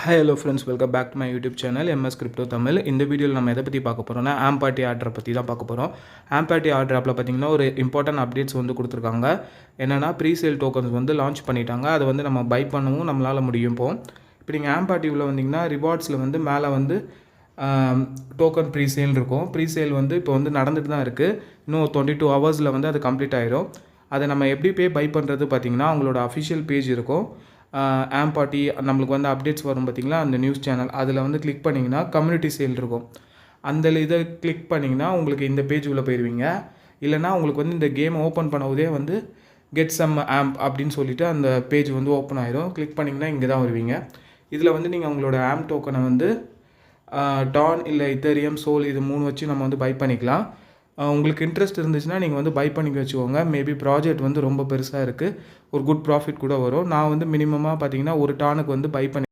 Hi hello friends, welcome back to my YouTube channel MS crypto Tamil. இந்த வீடியோவில் நம்ம எதை பற்றி பார்க்க போகிறோம்னா ஆம்பாட்டி ஆர்டரை பற்றி தான் பார்க்க போகிறோம். ஆம்பாட்டி ஆர்டர் ஆப்பில் பார்த்திங்கன்னா ஒரு இம்பார்ட்டன்ட் அப்டேட்ஸ் வந்து கொடுத்துருக்காங்க. என்னென்னா ப்ரீசேல் டோக்கன்ஸ் வந்து லான்ச் பண்ணிட்டாங்க. அதை வந்து நம்ம பை பண்ணவும் நம்மளால் முடியும். இப்போ நீங்கள் ஆம்பாட்டிவில் வந்தீங்கன்னா ரிவார்ட்ஸில் வந்து மேலே வந்து டோக்கன் ப்ரீசேல் இருக்கும். ப்ரீசேல் வந்து இப்போ வந்து நடந்துட்டு தான் இருக்குது. இன்னும் 22 ஹவர்ஸில் வந்து அது கம்ப்ளீட் ஆயிரும். அதை நம்ம எப்படி பை பண்ணுறது பார்த்திங்கன்னா அவங்களோட அஃபிஷியல் பேஜ் இருக்கும். ஆம்பாட்டி நம்மளுக்கு வந்து அப்டேட்ஸ் வரும் பார்த்திங்களா, அந்த நியூஸ் சேனல் அதில் வந்து கிளிக் பண்ணிங்கன்னா கம்யூனிட்டி சேல் இருக்கும். அந்த இதை கிளிக் பண்ணிங்கன்னா உங்களுக்கு இந்த பேஜ் உள்ளே போயிடுவீங்க. இல்லைனா உங்களுக்கு வந்து இந்த கேம் ஓப்பன் பண்ணுவதே வந்து கெட் சம் ஆம்ப் அப்படின்னு சொல்லிவிட்டு அந்த பேஜ் வந்து ஓப்பன் ஆயிரும். கிளிக் பண்ணிங்கன்னா இங்கே தான் வருவீங்க. இதில் வந்து நீங்கள் உங்களோட ஆம்ப் டோக்கனை வந்து டான் இல்லை இத்தேரியம் சோல் இது 3 வச்சு நம்ம வந்து பை பண்ணிக்கலாம். உங்களுக்கு இன்ட்ரெஸ்ட் இருந்துச்சுன்னா நீங்கள் வந்து பை பண்ணி வச்சுக்கோங்க. மேபி ப்ராஜெக்ட் வந்து ரொம்ப பெருசாக இருக்குது, ஒரு குட் ப்ராஃபிட் கூட வரும். நான் வந்து மினிமமாக பார்த்தீங்கன்னா ஒரு டானுக்கு வந்து பை பண்ணி